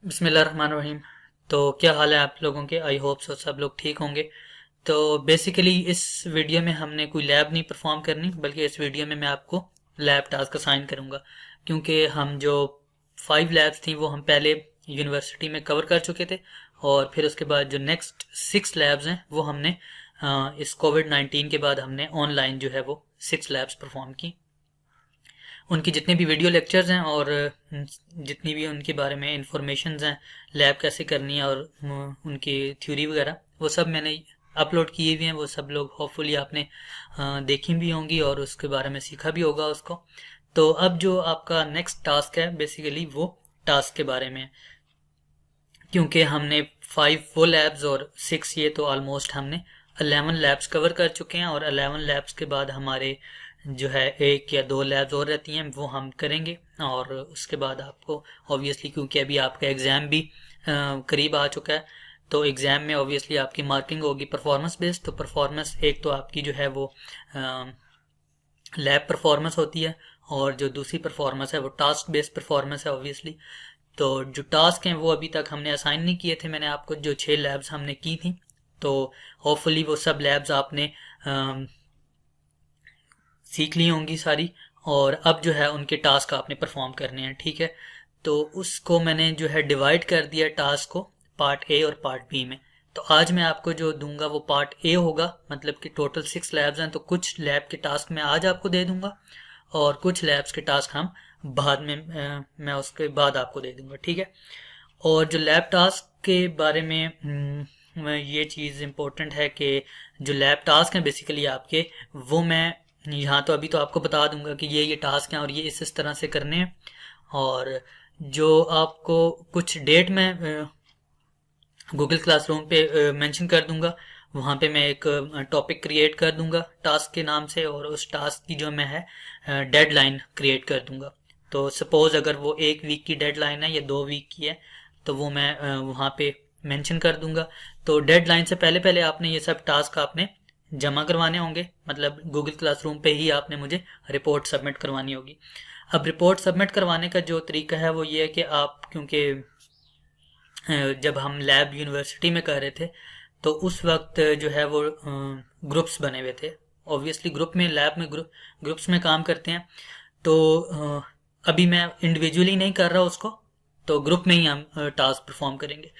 बिस्मिल्लाहिर्रहमानिर्रहीम। तो क्या हाल है आप लोगों के? आई होप सो सब लोग ठीक होंगे। तो बेसिकली इस वीडियो में हमने कोई लैब नहीं परफॉर्म करनी, बल्कि इस वीडियो में मैं आपको लैब टास्क असाइन करूंगा। क्योंकि हम जो 5 लैब्स थी वो हम पहले यूनिवर्सिटी में कवर कर चुके थे, और फिर उसके बाद जो नेक्स्ट 6 लैब्स हैं वो हमने इस कोविड-19 के बाद हमने ऑनलाइन जो है वो 6 लैब्स परफॉर्म की। उनकी जितने भी वीडियो लेक्चर्स हैं और जितनी भी उनके बारे में इंफॉर्मेशंस हैं, लैब कैसे करनी है और उनकी थ्योरी वगैरह, वो सब मैंने अपलोड किए हुए हैं। वो सब लोग होपफुली आपने देखी भी होंगी और उसके बारे में सीखा भी होगा उसको। तो अब जो आपका नेक्स्ट टास्क है बेसिकली वो टास्क के बारे में है। क्योंकि हमने 5 वो लैब्स और 6, ये तो ऑलमोस्ट हमने 11 लैब्स कवर कर चुके हैं, और 11 लैब्स के बाद हमारे जो है 1 या 2 लैब्स और रहती हैं वो हम करेंगे। और उसके बाद आपको ऑब्वियसली, क्योंकि अभी आपका एग्ज़ाम भी करीब आ चुका है, तो एग्ज़ाम में ऑब्वियसली आपकी मार्किंग होगी परफॉर्मेंस बेस्ड। तो परफॉर्मेंस एक तो आपकी जो है वो लैब परफॉर्मेंस होती है, और जो दूसरी परफॉर्मेंस है वो टास्क बेस्ड परफॉर्मेंस है ऑब्वियसली। तो जो टास्क हैं वो अभी तक हमने असाइन नहीं किए थे। मैंने आपको जो 6 लैब्स हमने की थी, तो होपफुली वो सब लैब्स आपने सीख ली होंगी सारी, और अब जो है उनके टास्क आपने परफॉर्म करने हैं, ठीक है। तो उसको मैंने जो है डिवाइड कर दिया टास्क को पार्ट ए और पार्ट बी में। तो आज मैं आपको जो दूंगा वो पार्ट ए होगा, मतलब कि टोटल 6 लैब्स हैं, तो कुछ लैब के टास्क मैं आज आपको दे दूंगा और कुछ लैब्स के टास्क हम बाद में मैं उसके बाद आपको दे दूंगा, ठीक है। और जो लैब टास्क के बारे में ये चीज़ इम्पोर्टेंट है कि जो लैब टास्क हैं बेसिकली आपके, वो मैं यहाँ तो अभी तो आपको बता दूंगा कि ये टास्क हैं और ये इस तरह से करने हैं। और जो आपको कुछ डेट में गूगल क्लासरूम पे मेंशन कर दूंगा, वहाँ पे मैं एक टॉपिक क्रिएट कर दूंगा टास्क के नाम से, और उस टास्क की जो मैं है डेडलाइन क्रिएट कर दूंगा। तो सपोज अगर वो 1 वीक की डेडलाइन है या 2 वीक की है, तो वो मैं वहाँ पे मेंशन कर दूंगा। तो डेडलाइन से पहले पहले आपने ये सब टास्क आपने जमा करवाने होंगे, मतलब गूगल क्लासरूम पे ही आपने मुझे रिपोर्ट सबमिट करवानी होगी। अब रिपोर्ट सबमिट करवाने का जो तरीका है वो ये है कि आप, क्योंकि जब हम लैब यूनिवर्सिटी में कर रहे थे तो उस वक्त जो है वो ग्रुप्स बने हुए थे। ऑब्वियसली ग्रुप में, लैब में ग्रुप्स में काम करते हैं। तो अभी मैं इंडिविजुअली नहीं कर रहा उसको, तो ग्रुप में ही हम टास्क परफॉर्म करेंगे।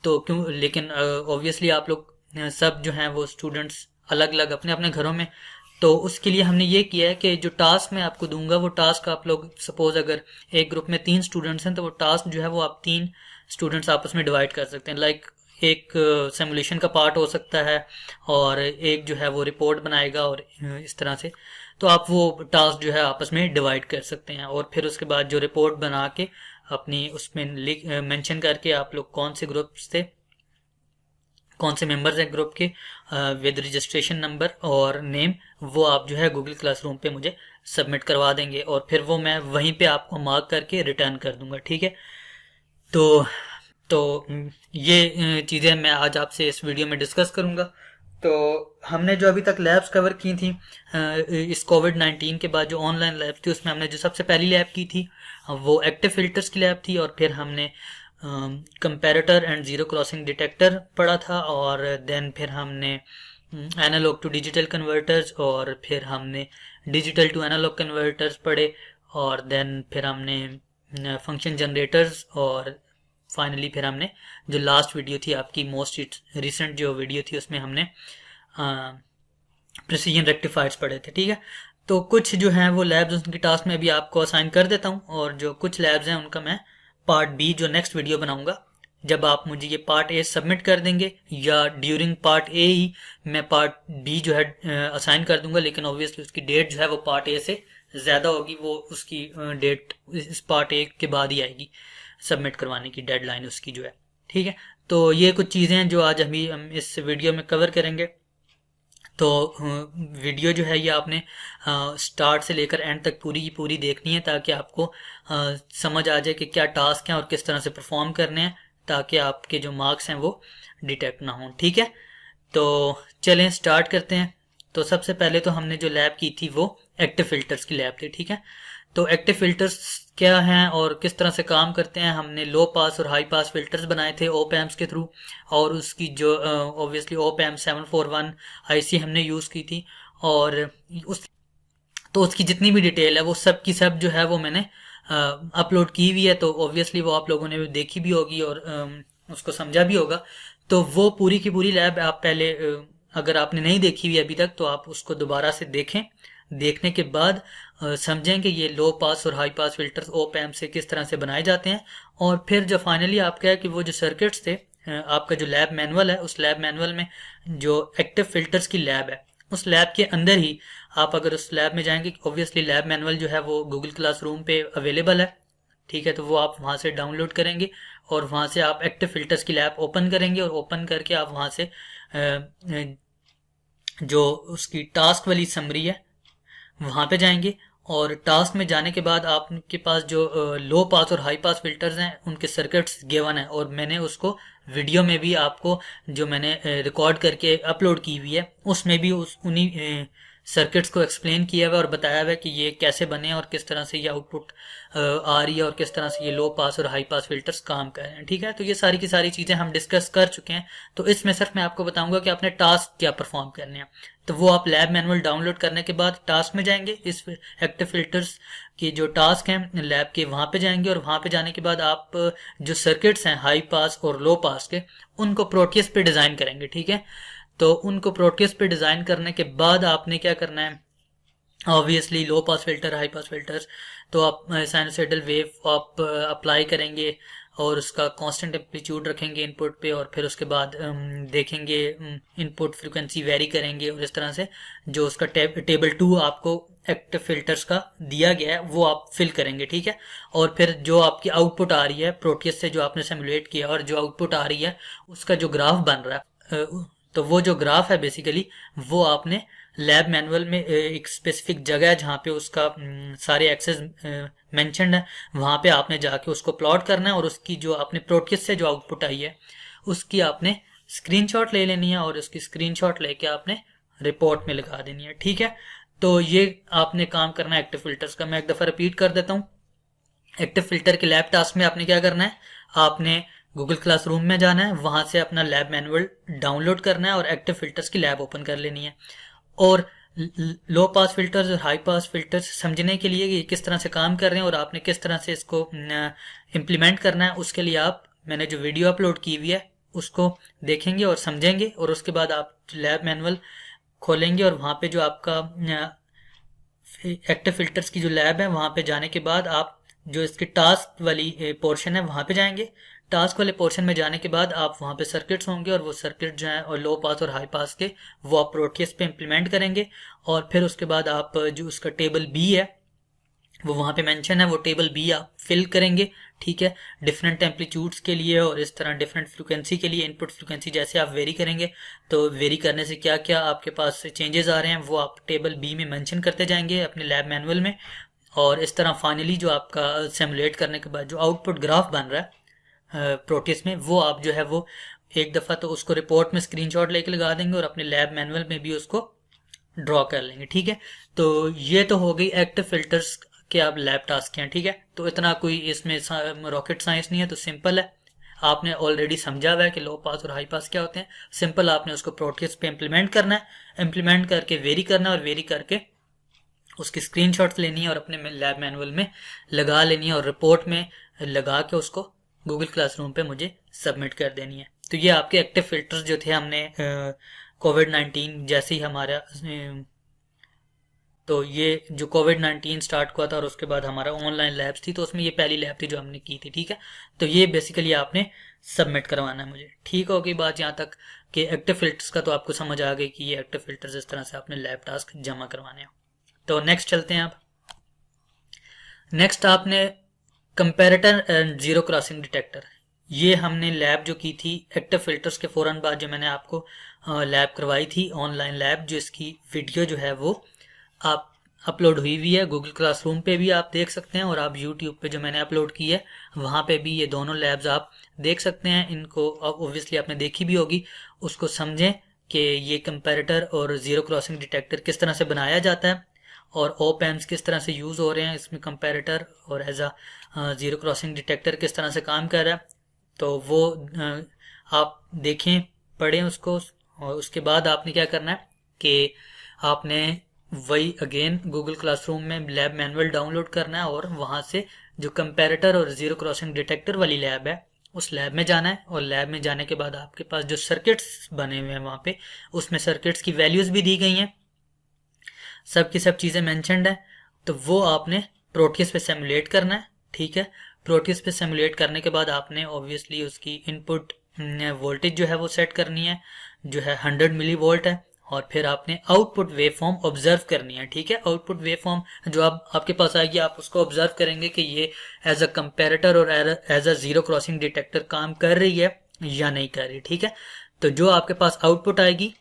तो क्यों, लेकिन ऑब्वियसली आप लोग सब जो हैं वो स्टूडेंट्स अलग अलग अपने अपने घरों में। तो उसके लिए हमने ये किया है कि जो टास्क मैं आपको दूंगा वो टास्क आप लोग, सपोज अगर एक ग्रुप में 3 स्टूडेंट्स हैं, तो वो टास्क जो है वो आप 3 स्टूडेंट्स आपस में डिवाइड कर सकते हैं। लाइक एक सिमुलेशन का पार्ट हो सकता है, और एक जो है वो रिपोर्ट बनाएगा, और इस तरह से। तो आप वो टास्क जो है आपस में डिवाइड कर सकते हैं, और फिर उसके बाद जो रिपोर्ट बना के अपनी उसमें लिख मेंशन करके आप लोग कौन से ग्रुप्स थे, कौन से मेंबर्स हैं ग्रुप के, विद रजिस्ट्रेशन नंबर और नेम, वो आप जो है गूगल क्लासरूम पे मुझे सबमिट करवा देंगे, और फिर वो मैं वहीं पे आपको मार्क करके रिटर्न कर दूंगा, ठीक है। तो ये चीज़ें मैं आज आपसे इस वीडियो में डिस्कस करूंगा। तो हमने जो अभी तक लैब्स कवर की थी इस कोविड-19 के बाद, जो ऑनलाइन लैब थी उसमें हमने जो सबसे पहली लैब की थी वो एक्टिव फिल्टर्स की लैब थी, और फिर हमने comparator and zero crossing detector पढ़ा था, और देन फिर हमने एनालॉग टू डिजिटल कन्वर्टर्स, और फिर हमने डिजिटल टू एनालॉग कन्वर्टर्स पढ़े, और देन फिर हमने फंक्शन जनरेटर्स, और फाइनली फिर हमने जो लास्ट वीडियो थी आपकी, मोस्ट रिसेंट जो वीडियो थी, उसमें हमने प्रिसीजन रेक्टिफायर्स पढ़े थे, ठीक है। तो कुछ जो हैं वो लैब्स उनकी टास्क में अभी आपको असाइन कर देता हूँ, और जो कुछ लैब्स हैं उनका मैं पार्ट बी जो नेक्स्ट वीडियो बनाऊंगा, जब आप मुझे ये पार्ट ए सबमिट कर देंगे, या ड्यूरिंग पार्ट ए ही मैं पार्ट बी जो है असाइन कर दूंगा। लेकिन ऑब्वियसली उसकी डेट जो है वो पार्ट ए से ज़्यादा होगी, वो उसकी डेट इस पार्ट ए के बाद ही आएगी, सबमिट करवाने की डेडलाइन उसकी जो है, ठीक है। तो ये कुछ चीज़ें हैं जो आज हम इस वीडियो में कवर करेंगे। तो वीडियो जो है ये आपने स्टार्ट से लेकर एंड तक पूरी की पूरी देखनी है, ताकि आपको समझ आ जाए कि क्या टास्क हैं और किस तरह से परफॉर्म करने हैं, ताकि आपके जो मार्क्स हैं वो डिटेक्ट ना हों, ठीक है। तो चलें स्टार्ट करते हैं। तो सबसे पहले तो हमने जो लैब की थी वो एक्टिव फिल्टर्स की लैब थी, ठीक है। तो एक्टिव फिल्टर्स क्या हैं और किस तरह से काम करते हैं, हमने लो पास और हाई पास फिल्टर्स बनाए थे ओप एम्प्स के थ्रू, और उसकी जो ऑब्वियसली ओप एम्प 741 आईसी हमने यूज़ की थी, और उस तो उसकी जितनी भी डिटेल है वो सब की सब जो है वो मैंने अपलोड की हुई है, तो ऑब्वियसली वो आप लोगों ने देखी भी होगी और उसको समझा भी होगा। तो वो पूरी की पूरी लैब आप पहले अगर आपने नहीं देखी हुई अभी तक तो आप उसको दोबारा से देखें। देखने के बाद समझें कि ये लो पास और high pass filters op amp से किस तरह से बनाए जाते हैं। और फिर जो फाइनली आपका है कि वो जो सर्किट्स थे, आपका जो लैब मैनुअल है, उस लैब मैनुअल में जो एक्टिव फिल्टर्स की लैब है, उस लैब के अंदर ही आप अगर उस लैब में जाएंगे, ऑब्वियसली लैब मैनुअल जो है वो गूगल क्लासरूम पे अवेलेबल है, ठीक है, तो वो आप वहाँ से डाउनलोड करेंगे और वहाँ से आप एक्टिव फिल्टर्स की लैब ओपन करेंगे, और ओपन करके आप वहाँ से जो उसकी टास्क वाली समरी है वहाँ पे जाएंगे, और टास्क में जाने के बाद आपके पास जो लो पास और हाई पास फिल्टर्स हैं उनके सर्किट्स गिवन है, और मैंने उसको वीडियो में भी आपको जो मैंने रिकॉर्ड करके अपलोड की हुई है उसमें भी उस उन्हीं सर्किट्स को एक्सप्लेन किया हुआ है और बताया हुआ है कि ये कैसे बने और किस तरह से ये आउटपुट आ रही है और किस तरह से ये लो पास और हाई पास फिल्टर्स काम कर रहे हैं, ठीक है। तो ये सारी की सारी चीज़ें हम डिस्कस कर चुके हैं। तो इसमें सिर्फ मैं आपको बताऊंगा कि आपने टास्क क्या परफॉर्म करने हैं। तो वो आप लैब मैनुअल डाउनलोड करने के बाद टास्क में जाएंगे, इस एक्टिव फिल्टर्स के जो टास्क हैं लैब के वहाँ पे जाएंगे, और वहाँ पे जाने के बाद आप जो सर्किट्स हैं हाई पास और लो पास के उनको प्रोटियस पे डिज़ाइन करेंगे, ठीक है। तो उनको प्रोटियस पे डिज़ाइन करने के बाद आपने क्या करना है, obviously low pass filter high pass filters, तो आप साइनोसॉइडल वेव आप अप्लाई करेंगे और उसका कांस्टेंट एम्पलीट्यूड रखेंगे इनपुट पे, और फिर उसके बाद देखेंगे इनपुट फ्रीक्वेंसी वेरी करेंगे, और इस तरह से जो उसका टेबल 2 आपको एक्टिव फिल्टर्स का दिया गया है वो आप फिल करेंगे, ठीक है। और फिर जो आपकी आउटपुट आ रही है प्रोटियस से जो आपने सिमुलेट किया और जो आउटपुट आ रही है उसका जो ग्राफ बन रहा है, तो वो जो ग्राफ है बेसिकली वो आपने लैब मैनुअल में एक स्पेसिफिक जगह है जहाँ पे उसका सारे एक्सेस मेंशन्ड है, वहाँ पे आपने जाके उसको प्लॉट करना है, और उसकी जो आपने प्रोटियस से जो आउटपुट आई है उसकी आपने स्क्रीनशॉट ले लेनी है, और उसकी स्क्रीनशॉट लेके आपने रिपोर्ट में लगा देनी है, ठीक है। तो ये आपने काम करना है एक्टिव फिल्टर्स का। मैं एक दफ़ा रिपीट कर देता हूँ। एक्टिव फिल्टर के लैब टास्क में आपने क्या करना है, आपने गूगल क्लासरूम में जाना है, वहाँ से अपना लैब मैनुअल डाउनलोड करना है और एक्टिव फिल्टर्स की लैब ओपन कर लेनी है। और लो पास फिल्टर्स और हाई पास फिल्टर्स समझने के लिए ये किस तरह से काम कर रहे हैं और आपने किस तरह से इसको इम्प्लीमेंट करना है, उसके लिए आप मैंने जो वीडियो अपलोड की हुई है उसको देखेंगे और समझेंगे, और उसके बाद आप लैब मैनुअल खोलेंगे और वहाँ पे जो आपका एक्टिव फिल्टर्स की जो लैब है वहाँ पे जाने के बाद आप जो इसकी टास्क वाली पोर्शन है वहाँ पे जाएंगे। टास्क वाले पोर्शन में जाने के बाद आप वहाँ पे सर्किट्स होंगे, और वो सर्किट जो है और लो पास और हाई पास के वो आप प्रोटियस पे इम्प्लीमेंट करेंगे, और फिर उसके बाद आप जो उसका टेबल बी है वो वहाँ पे मेंशन है, वो टेबल बी आप फिल करेंगे, ठीक है। डिफरेंट एम्पलीट्यूड्स के लिए और इस तरह डिफरेंट फ्रिक्वेंसी के लिए इनपुट फ्रिक्वेंसी जैसे आप वेरी करेंगे तो वेरी करने से क्या क्या आपके पास चेंजेस आ रहे हैं वो आप टेबल बी में मेंशन करते जाएंगे अपने लैब मैनुअल में। और इस तरह फाइनली जो आपका सिमुलेट करने के बाद जो आउटपुट ग्राफ बन रहा है प्रोटियस में, वो आप जो है वो एक दफ़ा तो उसको रिपोर्ट में स्क्रीनशॉट लेके लगा देंगे और अपने लैब मैनुअल में भी उसको ड्रॉ कर लेंगे, ठीक है। तो ये तो हो गई एक्टिव फिल्टर्स के आप लैब टास्क हैं, ठीक है। तो इतना कोई इसमें रॉकेट साइंस नहीं है, तो सिंपल है। आपने ऑलरेडी समझा हुआ है कि लो पास और हाई पास क्या होते हैं। सिंपल आपने उसको प्रोटियस पे इम्प्लीमेंट करना है, इम्प्लीमेंट करके वेरी करना है, और वेरी करके उसकी स्क्रीनशॉट्स लेनी है और अपने लैब मैनुअल में लगा लेनी है, और रिपोर्ट में लगा के उसको गूगल क्लासरूम पे मुझे सबमिट कर देनी है। तो ये आपके एक्टिव फिल्टर्स जो थे, हमने कोविड-19 जैसे ही हमारा तो ये जो कोविड-19 स्टार्ट हुआ था और उसके बाद हमारा ऑनलाइन लैब्स थी, तो उसमें ये पहली लैब थी जो हमने की थी, ठीक है। तो ये बेसिकली आपने सबमिट करवाना है मुझे, ठीक हो गई बात यहाँ तक कि एक्टिव फिल्टर्स का तो आपको समझ आ गई कि ये एक्टिव फिल्टर्स इस तरह से आपने लैब टास्क जमा करवाने हैं। तो नेक्स्ट चलते हैं। आप नेक्स्ट आपने comparator and zero crossing detector, ये हमने लैब जो की थी एक्टिव फिल्टर्स के फ़ौरन बाद जो मैंने आपको लैब करवाई थी ऑनलाइन लैब, जो इसकी वीडियो जो है वो आप अपलोड हुई है गूगल क्लासरूम पे भी आप देख सकते हैं, और आप यूट्यूब पे जो मैंने अपलोड की है वहाँ पे भी ये दोनों लैब्स आप देख सकते हैं। इनको ऑब्वियसली आपने देखी भी होगी, उसको समझें कि ये कंपैरेटर और ज़ीरो क्रॉसिंग डिटेक्टर किस तरह से बनाया जाता है, और ओप एम्स किस तरह से यूज़ हो रहे हैं इसमें, कंपेरेटर और as a zero crossing detector किस तरह से काम कर रहा है, तो वो आप देखें, पढ़ें उसको। और उसके बाद आपने क्या करना है कि आपने वही अगेन गूगल क्लासरूम में लैब मैनुअल डाउनलोड करना है और वहाँ से जो कंपैरेटर और ज़ीरो क्रॉसिंग डिटेक्टर वाली लैब है उस लैब में जाना है। और लैब में जाने के बाद आपके पास जो सर्किट्स बने हुए हैं वहाँ पे, उसमें सर्किट्स की वैल्यूज़ भी दी गई हैं, सब की सब चीज़ें मैंशनड है। तो वो आपने प्रोटियस पे सिमुलेट करना है, ठीक है। प्रोटियस पे सिमुलेट करने के बाद आपने ऑब्वियसली उसकी इनपुट वोल्टेज जो है वो सेट करनी है, जो है 100 मिली वोल्ट है। और फिर आपने आउटपुट वेव फॉर्म ऑब्जर्व करनी है, ठीक है। आउटपुट वेव फॉर्म जो आपके पास आएगी, आप उसको ऑब्जर्व करेंगे कि ये एज अ कंपेरेटर और as a zero crossing detector काम कर रही है या नहीं कर रही, ठीक है। तो जो आपके पास आउटपुट आएगी,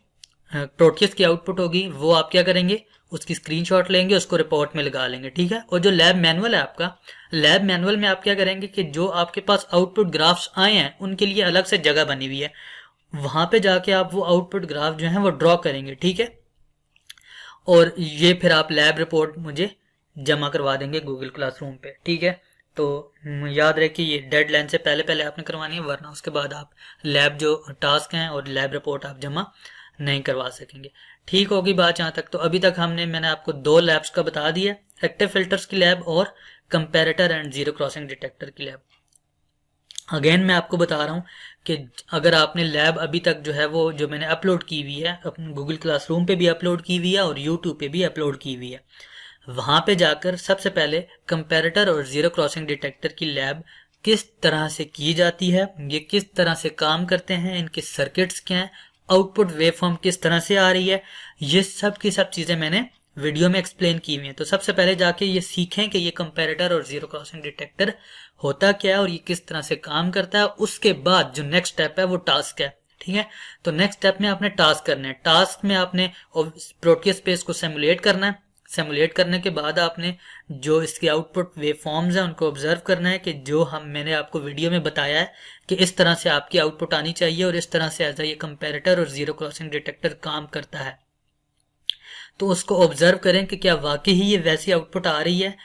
प्रोटियस की आउटपुट होगी, वो आप क्या करेंगे, उसकी स्क्रीनशॉट लेंगे, उसको रिपोर्ट में लगा लेंगे, ठीक है। और जो लैब मैनुअल है आपका, लैब मैनुअल में आप क्या करेंगे कि जो आपके पास आउटपुट ग्राफ्स आए हैं उनके लिए अलग से जगह बनी हुई है, वहां पे जाके आप वो आउटपुट ग्राफ जो है वो ड्रॉ करेंगे, ठीक है। और ये फिर आप लैब रिपोर्ट मुझे जमा करवा देंगे गूगल क्लासरूम पे, ठीक है। तो याद रखिए ये डेडलाइन से पहले पहले आपने करवानी है, वरना उसके बाद आप लैब जो टास्क हैं और लैब रिपोर्ट आप जमा नहीं करवा सकेंगे। ठीक होगी बात यहाँ तक। तो अभी तक मैंने आपको 2 लैब्स का बता दिया, एक्टिव फिल्टर्स की लैब और comparator and zero crossing detector की लैब। अगेन मैं आपको बता रहा हूँ कि अगर आपने लैब अभी तक जो है वो जो मैंने अपलोड की हुई है, अपने गूगल क्लासरूम पे भी अपलोड की हुई है और यूट्यूब पे भी अपलोड की हुई है, वहाँ पे जाकर सबसे पहले कंपैरेटर और ज़ीरो क्रॉसिंग डिटेक्टर की लैब किस तरह से की जाती है, ये किस तरह से काम करते हैं, इनके सर्किट्स क्या हैं, आउटपुट वेवफॉर्म किस तरह से आ रही है, ये सब की सब चीज़ें मैंने वीडियो में एक्सप्लेन की हुई हैं। तो सबसे पहले जाके ये सीखें कि ये कंपैरेटर और ज़ीरो क्रॉसिंग डिटेक्टर होता क्या है और ये किस तरह से काम करता है। उसके बाद जो नेक्स्ट स्टेप है वो टास्क है, ठीक है। तो नेक्स्ट स्टेप में आपने टास्क करना है। टास्क में आपने प्रोटियस स्पेस को सिमुलेट करना है। सिमुलेट करने के बाद आपने जो इसके आउटपुट वेव फॉर्म्स हैं उनको ऑब्जर्व करना है कि जो मैंने आपको वीडियो में बताया है कि इस तरह से आपकी आउटपुट आनी चाहिए और इस तरह से एज ये कंपैरेटर और ज़ीरो क्रॉसिंग डिटेक्टर काम करता है। तो उसको ऑब्जर्व करें कि क्या वाकई ही ये वैसी आउटपुट आ रही है,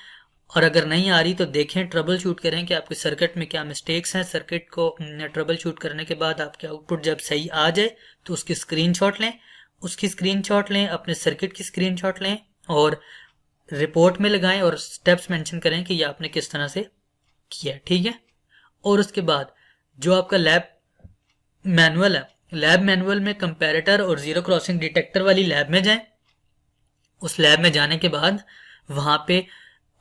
और अगर नहीं आ रही तो देखें, ट्रबल शूट करें कि आपके सर्किट में क्या मिस्टेक्स हैं। सर्किट को ट्रबल शूट करने के बाद आपके आउटपुट जब सही आ जाए तो उसकी स्क्रीनशॉट लें, अपने सर्किट की स्क्रीनशॉट लें और रिपोर्ट में लगाएं और स्टेप्स मेंशन करें कि ये आपने किस तरह से किया, ठीक है। और उसके बाद जो आपका लैब मैनुअल है, लैब मैनुअल में कंपैरेटर और ज़ीरो क्रॉसिंग डिटेक्टर वाली लैब में जाएं। उस लैब में जाने के बाद वहाँ पे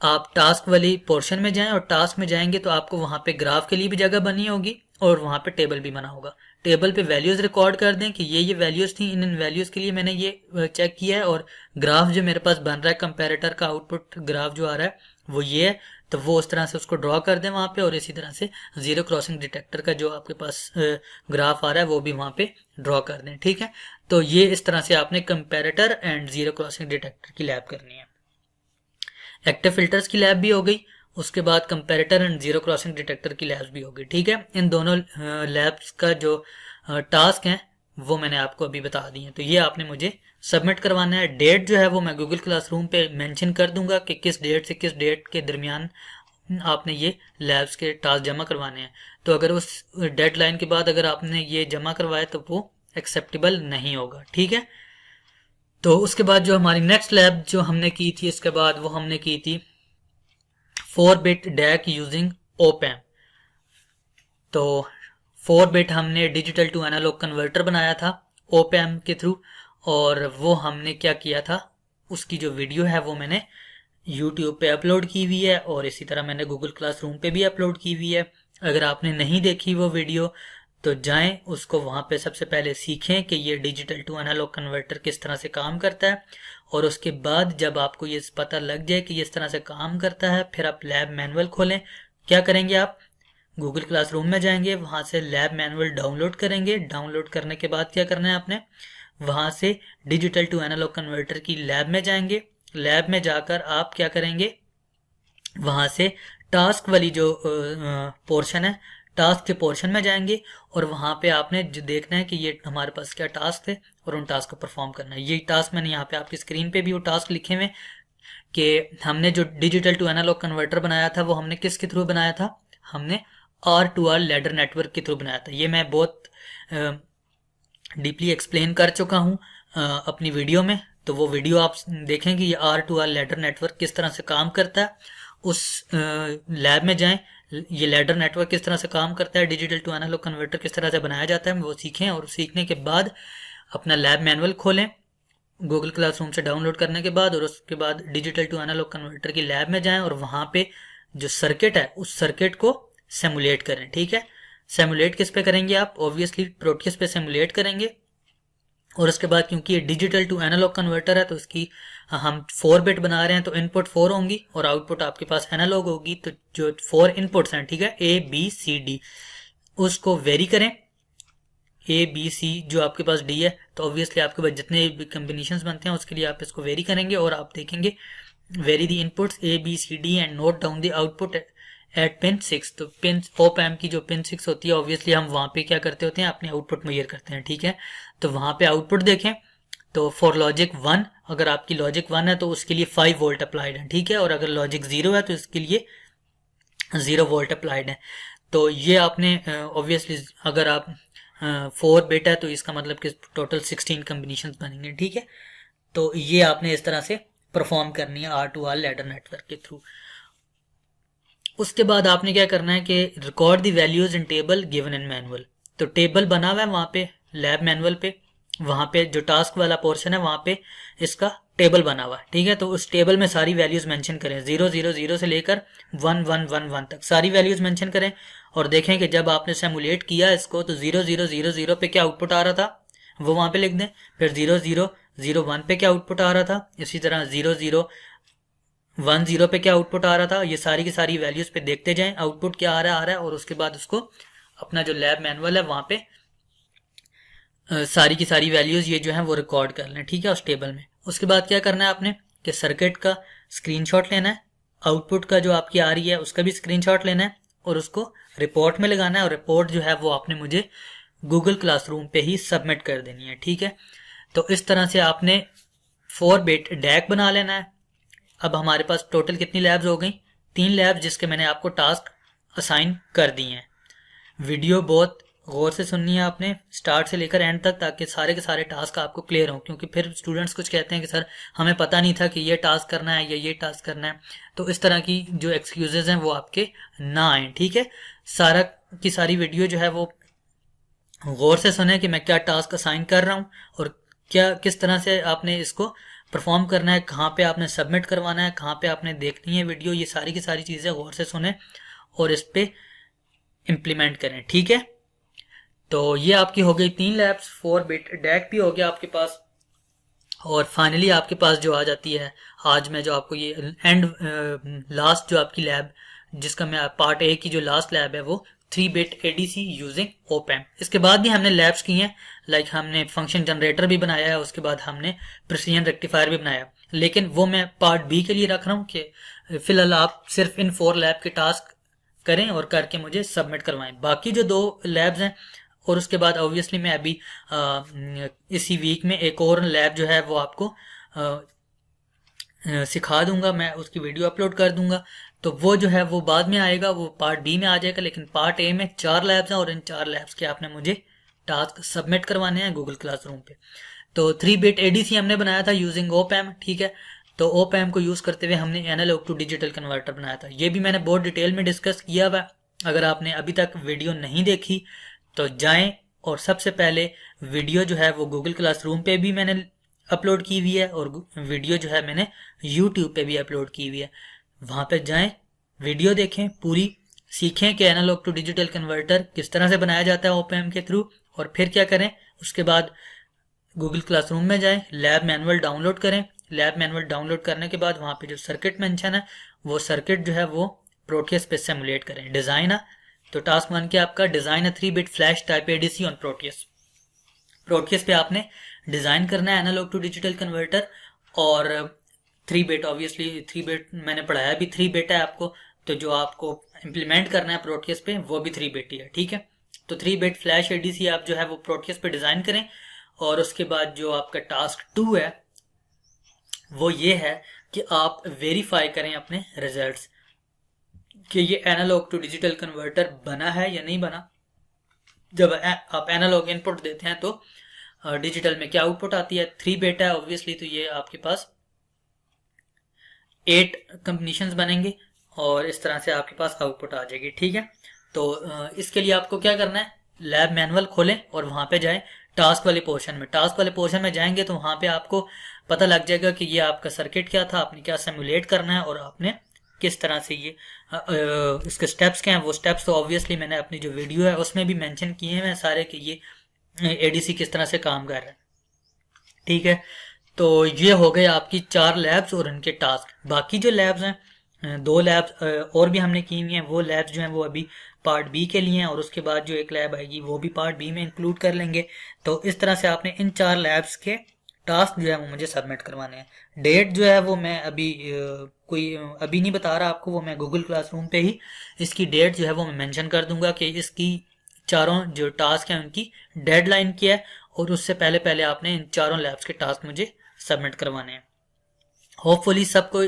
आप टास्क वाली पोर्शन में जाएं और टास्क में जाएंगे तो आपको वहाँ पे ग्राफ के लिए भी जगह बनी होगी और वहाँ पे टेबल भी बना होगा। टेबल पे वैल्यूज़ रिकॉर्ड कर दें कि ये वैल्यूज़ थी, इन वैल्यूज़ के लिए मैंने ये चेक किया है और ग्राफ जो मेरे पास बन रहा है, कंपैरेटर का आउटपुट ग्राफ जो आ रहा है वो ये है, तो वो उस तरह से उसको ड्रॉ कर दें वहाँ पे। और इसी तरह से ज़ीरो क्रॉसिंग डिटेक्टर का जो आपके पास ग्राफ आ रहा है वो भी वहाँ पे ड्रॉ कर दें, ठीक है। तो ये इस तरह से आपने comparator and zero crossing detector की लैब करनी है। एक्टिव फिल्टर्स की लैब भी हो गई, उसके बाद comparator and zero crossing detector की लैब्स भी हो गई, ठीक है। इन दोनों लैब्स का जो टास्क है वो मैंने आपको अभी बता दी है। तो ये आपने मुझे सबमिट करवाना है। डेट जो है वो मैं गूगल क्लासरूम पे मेंशन कर दूंगा कि किस डेट से किस डेट के दरमियान आपने ये लैब्स के टास्क जमा करवाने हैं। तो अगर उस डेडलाइन के बाद अगर आपने ये जमा करवाया तो वो एक्सेप्टेबल नहीं होगा, ठीक है। तो उसके बाद जो हमारी नेक्स्ट लैब जो हमने की थी, इसके बाद वो हमने की थी 4-बिट डैक यूजिंग ओपैम। तो 4-बिट हमने डिजिटल टू एनालॉग कन्वर्टर बनाया था ओपैम के थ्रू, और वो हमने क्या किया था, उसकी जो वीडियो है वो मैंने यूट्यूब पे अपलोड की हुई है और इसी तरह मैंने गूगल क्लासरूम पे भी अपलोड की हुई है। अगर आपने नहीं देखी वो वीडियो तो जाएं उसको, वहाँ पे सबसे पहले सीखें कि ये डिजिटल टू एनालॉग कन्वर्टर किस तरह से काम करता है। और उसके बाद जब आपको ये पता लग जाए कि इस तरह से काम करता है, फिर आप लैब मैनुअल खोलें। क्या करेंगे, आप गूगल क्लासरूम में जाएंगे, वहाँ से लैब मैनुअल डाउनलोड करेंगे। डाउनलोड करने के बाद क्या करना है आपने, वहाँ से डिजिटल टू एनालॉग कन्वर्टर की लैब में जाएंगे। लैब में जाकर आप क्या करेंगे, वहाँ से टास्क वाली जो पोर्शन है, टास्क के पोर्शन में जाएंगे और वहाँ पे आपने जो देखना है कि ये हमारे पास क्या टास्क थे और उन टास्क को परफॉर्म करना है। ये टास्क मैंने यहाँ पे आपकी स्क्रीन पे भी वो टास्क लिखे हुए, कि हमने जो डिजिटल टू एनालॉग कन्वर्टर बनाया था वो हमने किसके थ्रू बनाया था, हमने R2R लैडर नेटवर्क के थ्रू बनाया था। ये मैं बहुत डीपली एक्सप्लेन कर चुका हूँ अपनी वीडियो में, तो वो वीडियो आप देखें कि ये R2R लैडर नेटवर्क किस तरह से काम करता है। उस लैब में जाएं, ये लैडर नेटवर्क किस तरह से काम करता है, डिजिटल टू एनालॉग कन्वर्टर किस तरह से बनाया जाता है, वो सीखें। और सीखने के बाद अपना लैब मैनुअल खोलें गूगल क्लासरूम से डाउनलोड करने के बाद, और उसके बाद डिजिटल टू एनालॉग कन्वर्टर की लैब में जाएं और वहाँ पे जो सर्किट है उस सर्किट को सिमुलेट करें। ठीक है, सिमुलेट किस पे करेंगे आप, ऑब्वियसली प्रोटियस पे सिमुलेट करेंगे। और उसके बाद क्योंकि ये डिजिटल टू एनालॉग कन्वर्टर है तो इसकी हम 4 बिट बना रहे हैं, तो इनपुट 4 होंगी और आउटपुट आपके पास एनालॉग होगी। तो जो 4 इनपुट्स हैं, ठीक है, A B C D, उसको वेरी करें। A B C जो आपके पास D है, तो ऑब्वियसली आपके पास जितने भी कम्बिनेशंस बनते हैं उसके लिए आप इसको वेरी करेंगे और आप देखेंगे very the inputs A B C D and note down the output at pin 6। तो पिन ऑप एम्प की जो पिन 6 होती है, ऑब्वियसली हम वहाँ पे क्या करते होते हैं, अपने आउटपुट मेजर करते हैं। ठीक है, तो वहाँ पे आउटपुट देखें तो फॉर लॉजिक 1, अगर आपकी लॉजिक 1 है तो उसके लिए 5 वोल्ट अप्लाइड है। ठीक है, और अगर लॉजिक 0 है तो इसके लिए 0 वोल्ट अप्लाइड है। तो ये आपने ऑब्वियसली अगर आप 4 बिट है तो इसका मतलब कि टोटल 16 कम्बिनेशन बनेंगे। ठीक है, तो ये आपने इस तरह से परफॉर्म करनी है R2R लैडर नेटवर्क के थ्रू। उसके बाद आपने क्या करना है कि record the values in table given in manual. तो टेबल बना हुआ है वहाँ पे लैब मैनुअल पे, वहाँ पे जो टास्क वाला पोर्शन है वहाँ पे इसका टेबल बना हुआ है। ठीक है, तो उस टेबल में सारी वैल्यूज मेंशन करें, 000 से लेकर 1111 तक सारी वैल्यूज मेंशन करें। और देखें कि जब आपने सिमुलेट किया इसको तो 0000 पे क्या आउटपुट आ रहा था वो वहाँ पे लिख दें, फिर 0001 पे क्या आउटपुट आ रहा था, इसी तरह 0010 पे क्या आउटपुट आ रहा था। ये सारी की सारी वैल्यूज पे देखते जाएं आउटपुट क्या आ रहा है, और उसके बाद उसको अपना जो लैब मैनुअल है वहाँ पे सारी की सारी वैल्यूज ये जो है वो रिकॉर्ड कर लें। ठीक है, उस टेबल में। उसके बाद क्या करना है आपने कि सर्किट का स्क्रीनशॉट लेना है, आउटपुट का जो आपकी आ रही है उसका भी स्क्रीनशॉट लेना है और उसको रिपोर्ट में लगाना है, और रिपोर्ट जो है वो आपने मुझे गूगल क्लासरूम पे ही सबमिट कर देनी है। ठीक है, तो इस तरह से आपने 4 बिट डैक बना लेना है। अब हमारे पास टोटल कितनी लैब्स हो गई, 3 लैब्स जिसके मैंने आपको टास्क असाइन कर दिए हैं। वीडियो बहुत गौर से सुननी है आपने स्टार्ट से लेकर एंड तक, ताकि सारे के सारे टास्क आपको क्लियर हों, क्योंकि फिर स्टूडेंट्स कुछ कहते हैं कि सर हमें पता नहीं था कि ये टास्क करना है या ये टास्क करना है। तो इस तरह की जो एक्सक्यूजेज हैं वो आपके ना आए। ठीक है, सारा की सारी वीडियो जो है वो गौर से सुने कि मैं क्या टास्क असाइन कर रहा हूँ और क्या किस तरह से आपने इसको परफॉर्म करना है, कहाँ पे आपने सबमिट करवाना है, कहाँ पे आपने देखनी है वीडियो। ये सारी की सारी चीज़ें गौर से सुने और इस पे इम्प्लीमेंट करें। ठीक है, तो ये आपकी हो गई 3 लैब्स, 4 बिट डैक भी हो गया आपके पास, और फाइनली आपके पास जो आ जाती है आज मैं जो आपको ये एंड लास्ट जो आपकी लैब जिसका मैं पार्ट ए की जो लास्ट लैब है वो 3 bit ADC using op amp. इसके बाद भी हमने लैब्स की हैं, लाइक हमने फंक्शन जनरेटर भी बनाया है, उसके बाद हमने प्रिसीजन रेक्टिफायर भी बनाया, लेकिन वो मैं पार्ट बी के लिए रख रहा हूँ कि फिलहाल आप सिर्फ इन 4 लैब के टास्क करें और करके मुझे सबमिट करवाएं। बाकी जो 2 लैब्स हैं, और उसके बाद ऑब्वियसली मैं अभी इसी वीक में एक और लैब जो है वो आपको सिखा दूंगा, मैं उसकी वीडियो अपलोड कर दूंगा। तो वो जो है वो बाद में आएगा, वो पार्ट बी में आ जाएगा, लेकिन पार्ट ए में 4 लैब्स हैं और इन 4 लैब्स के आपने मुझे टास्क सबमिट करवाने हैं गूगल क्लासरूम पे। तो 3 बिट ADC हमने बनाया था यूजिंग ओप एम्प। ठीक है, तो ओप एम्प को यूज करते हुए हमने एनालॉग टू डिजिटल कन्वर्टर बनाया था। ये भी मैंने बहुत डिटेल में डिस्कस किया हुआ। अगर आपने अभी तक वीडियो नहीं देखी तो जाएं और सबसे पहले वीडियो जो है वो गूगल क्लासरूम पे भी मैंने अपलोड की हुई है और वीडियो जो है मैंने यूट्यूब पे भी अपलोड की हुई है। वहाँ पे जाएं, वीडियो देखें पूरी, सीखें कि एनालॉग टू डिजिटल कन्वर्टर किस तरह से बनाया जाता है ओप एम्प के थ्रू, और फिर क्या करें उसके बाद गूगल क्लासरूम में जाएं, लैब मैनुअल डाउनलोड करें। लैब मैनुअल डाउनलोड करने के बाद वहाँ पे जो सर्किट मेंशन है वो सर्किट जो है वो प्रोटियस पे सिमुलेट करें। डिज़ाइन है तो टास्क 1 के आपका डिज़ाइन है 3 bit flash type ADC on Proteus. Proteus पे आपने डिज़ाइन करना है एनालॉग टू डिजिटल कन्वर्टर, और 3 बिट ऑब्वियसली 3 बिट मैंने पढ़ाया भी 3 बिट है आपको, तो जो आपको इम्प्लीमेंट करना है प्रोटियस पे वो भी 3 बिट ही है। ठीक है, तो 3 बिट फ्लैश ADC आप जो है वो प्रोटियस पे डिज़ाइन करें। और उसके बाद जो आपका टास्क 2 है वो ये है कि आप वेरीफाई करें अपने रिजल्ट्स कि ये एनालॉग टू डिजिटल कन्वर्टर बना है या नहीं बना। जब आप एनालॉग इनपुट देते हैं तो डिजिटल में क्या आउटपुट आती है, 3 बिट है ऑब्वियसली, तो ये आपके पास 8 कम्बिनेशंस बनेंगे और इस तरह से आपके पास आउटपुट आ जाएगी। ठीक है, तो इसके लिए आपको क्या करना है, लैब मैनुअल खोलें और वहां पे जाएं टास्क वाले पोर्शन में। टास्क वाले पोर्शन में जाएंगे तो वहां पे आपको पता लग जाएगा कि ये आपका सर्किट क्या था, आपने क्या सिमुलेट करना है और आपने किस तरह से ये इसके स्टेप्स क्या हैं। वो स्टेप्स तो ऑब्वियसली मैंने अपनी जो वीडियो है उसमें भी मेंशन किए हैं सारे कि ये एडीसी किस तरह से काम कर रहा है। ठीक है, तो ये हो गए आपकी 4 लैब्स और उनके टास्क। बाकी जो लैब्स हैं 2 लैब्स और भी हमने की हुई हैं, वो लैब्स जो हैं वो अभी पार्ट बी के लिए हैं और उसके बाद जो एक लैब आएगी वो भी पार्ट बी में इंक्लूड कर लेंगे। तो इस तरह से आपने इन 4 लैब्स के टास्क जो है वो मुझे सबमिट करवाने हैं। डेट जो है वो मैं अभी कोई अभी नहीं बता रहा आपको, वो मैं गूगल क्लासरूम पे ही इसकी डेट जो है वो मैं मेंशन कर दूंगा कि इसकी चारों जो टास्क हैं उनकी डेडलाइन क्या है और उससे पहले पहले आपने इन चारों लैब्स के टास्क मुझे सबमिट करवाने हैं। होपफुली सबको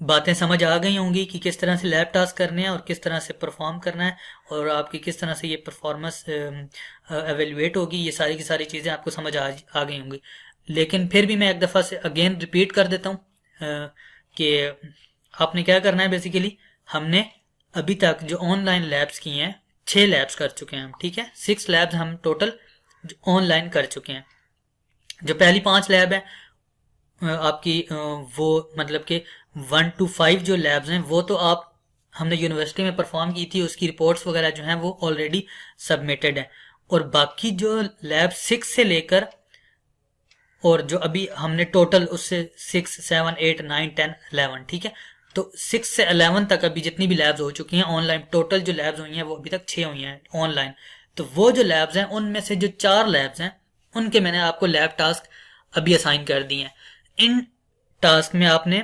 बातें समझ आ गई होंगी कि किस तरह से लैब टास्क करने हैं और किस तरह से परफॉर्म करना है और आपकी किस तरह से ये परफॉर्मेंस एवेल्युएट होगी। ये सारी की सारी चीज़ें आपको समझ आ गई होंगी, लेकिन फिर भी मैं एक दफ़ा से अगेन रिपीट कर देता हूँ कि आपने क्या करना है। बेसिकली हमने अभी तक जो ऑनलाइन लैब्स की हैं 6 लैब्स कर चुके हैं हम। ठीक है, 6 लैब्स हम टोटल ऑनलाइन कर चुके हैं। जो पहली 5 लैब है आपकी वो मतलब कि 1 to 5 जो लैब्स हैं वो तो आप हमने यूनिवर्सिटी में परफॉर्म की थी, उसकी रिपोर्ट्स वगैरह जो हैं वो ऑलरेडी सबमिटेड हैं। और बाकी जो लैब 6 से लेकर और जो अभी हमने टोटल उससे 6, 7, 8, 9, 10, 11, ठीक है, तो 6 से 11 तक अभी जितनी भी लैब्स हो चुकी हैं ऑनलाइन, टोटल जो लैब्स हुई हैं वो अभी तक 6 हुई हैं ऑनलाइन। तो वो जो लैब्स हैं उनमें से जो 4 लैब्स हैं उनके मैंने आपको लैब टास्क अभी असाइन कर दिए हैं। इन टास्क में आपने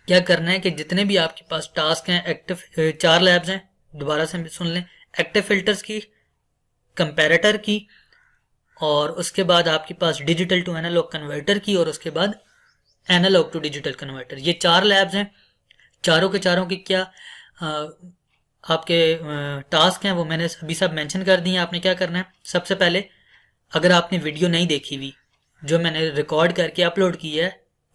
क्या करना है कि जितने भी आपके पास टास्क हैं, एक्टिव 4 लैब्स हैं, दोबारा से सुन लें, एक्टिव फिल्टर्स की, कंपैरेटर की, और उसके बाद आपके पास डिजिटल टू एनालॉग कन्वर्टर की, और उसके बाद एनालॉग टू डिजिटल कन्वर्टर। ये 4 लैब्स हैं। चारों के चारों की क्या आपके टास्क हैं वो मैंने अभी सब मेंशन कर दिए हैं। आपने क्या करना है, सबसे पहले अगर आपने वीडियो नहीं देखी हुई जो मैंने रिकॉर्ड करके अपलोड की है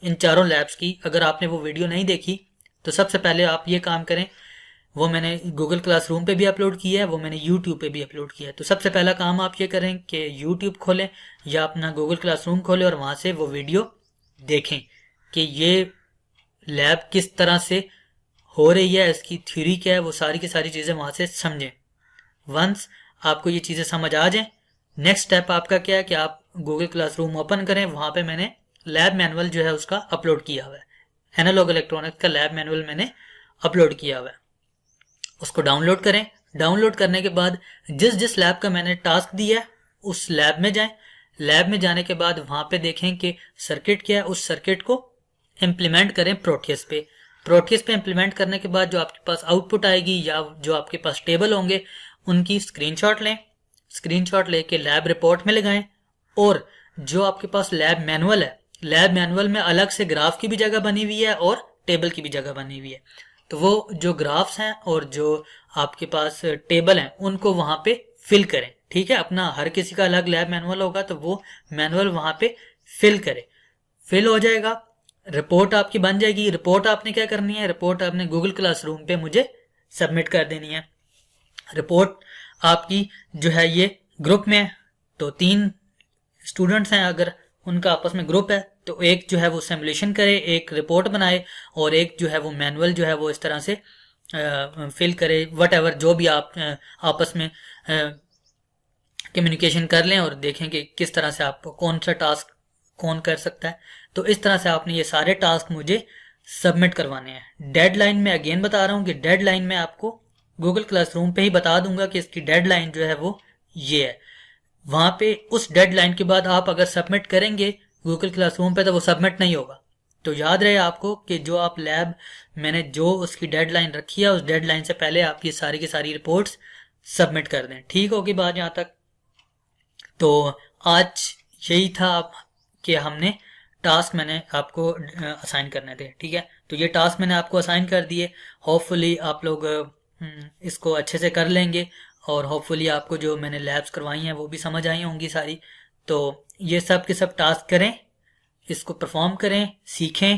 इन चारों लैब्स की, अगर आपने वो वीडियो नहीं देखी तो सबसे पहले आप ये काम करें, वो मैंने गूगल क्लासरूम पे भी अपलोड किया है, वो मैंने यूट्यूब पे भी अपलोड किया है। तो सबसे पहला काम आप ये करें कि यूट्यूब खोलें या अपना गूगल क्लासरूम खोलें और वहाँ से वो वीडियो देखें कि ये लैब किस तरह से हो रही है, इसकी थ्योरी क्या है, वो सारी की सारी चीज़ें वहाँ से समझें। वंस आपको ये चीज़ें समझ आ जाएं, नेक्स्ट स्टेप आपका क्या है कि आप गूगल क्लासरूम ओपन करें। वहाँ पे मैंने लैब मैनुअल जो है उसका अपलोड किया हुआ है, एनालॉग इलेक्ट्रॉनिक्स का लैब मैनुअल मैंने अपलोड किया हुआ है, उसको डाउनलोड करें। डाउनलोड करने के बाद जिस जिस लैब का मैंने टास्क दिया है उस लैब में जाएं। लैब में जाने के बाद वहाँ पे देखें कि सर्किट क्या है, उस सर्किट को इम्प्लीमेंट करें प्रोटियस पे। प्रोटियस पे इम्प्लीमेंट करने के बाद जो आपके पास आउटपुट आएगी या जो आपके पास टेबल होंगे उनकी स्क्रीनशॉट लें। स्क्रीनशॉट लेके लैब रिपोर्ट में लगाएं, और जो आपके पास लैब मैनुअल है, लैब मैनुअल में अलग से ग्राफ की भी जगह बनी हुई है और टेबल की भी जगह बनी हुई है। तो वो जो ग्राफ्स हैं और जो आपके पास टेबल हैं उनको वहां पे फिल करें। ठीक है, अपना हर किसी का अलग लैब मैनुअल होगा तो वो मैनुअल वहां पे फिल करें। फिल हो जाएगा, रिपोर्ट आपकी बन जाएगी। रिपोर्ट आपने क्या करनी है, रिपोर्ट आपने गूगल क्लासरूम पे मुझे सबमिट कर देनी है। रिपोर्ट आपकी जो है ये ग्रुप में, तो 3 स्टूडेंट्स हैं, अगर उनका आपस में ग्रुप है तो एक जो है वो सिमुलेशन करे, एक रिपोर्ट बनाए, और एक जो है वो मैनुअल जो है वो इस तरह से फिल करे। वट एवर जो भी आप आपस में कम्युनिकेशन कर लें और देखें कि किस तरह से आप कौन सा टास्क कौन कर सकता है। तो इस तरह से आपने ये सारे टास्क मुझे सबमिट करवाने हैं। डेडलाइन में अगेन बता रहा हूँ कि डेडलाइन में आपको गूगल क्लासरूम पे ही बता दूंगा कि इसकी डेडलाइन जो है वो ये है। वहां पे उस डेडलाइन के बाद आप अगर सबमिट करेंगे गूगल क्लासरूम पे तो वो सबमिट नहीं होगा। तो याद रहे आपको कि जो आप लैब मैंने जो उसकी डेडलाइन रखी है उस डेडलाइन से पहले आप ये सारी की सारी रिपोर्ट्स सबमिट कर दें। ठीक होगी बात यहाँ तक? तो आज यही था कि हमने टास्क मैंने आपको असाइन करने थे, ठीक है। तो ये टास्क मैंने आपको असाइन कर दिए। होपफुली आप लोग इसको अच्छे से कर लेंगे, और होपफुली आपको जो मैंने लैब्स करवाई हैं वो भी समझ आई होंगी सारी। तो ये सब के सब टास्क करें, इसको परफॉर्म करें, सीखें,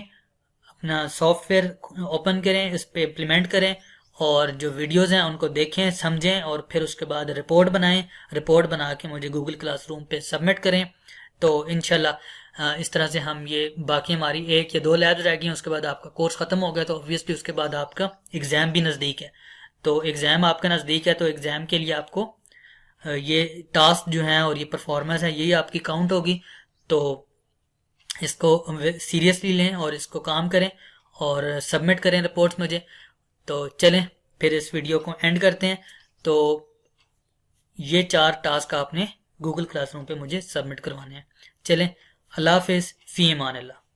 अपना सॉफ्टवेयर ओपन करें, इस पे इम्प्लीमेंट करें, और जो वीडियोस हैं उनको देखें, समझें, और फिर उसके बाद रिपोर्ट बनाएं। रिपोर्ट बना के मुझे गूगल क्लासरूम पे सबमिट करें। तो इंशाल्लाह इस तरह से हम ये, बाकी हमारी 1 या 2 लैब्स रह गई, उसके बाद आपका कोर्स ख़त्म हो गया, तो ऑब्वियसली उसके बाद आपका एग्ज़ाम भी नज़दीक है। तो एग्ज़ाम आपका नज़दीक है, तो एग्ज़ाम के लिए आपको ये टास्क जो हैं और ये परफॉर्मेंस है, यही आपकी काउंट होगी। तो इसको सीरियसली लें और इसको काम करें और सबमिट करें रिपोर्ट्स मुझे। तो चलें फिर इस वीडियो को एंड करते हैं। तो ये 4 टास्क आपने गूगल क्लासरूम पे मुझे सबमिट करवाने हैं। चलें, अल्लाह हाफिज़, फ़ी अमान अल्लाह।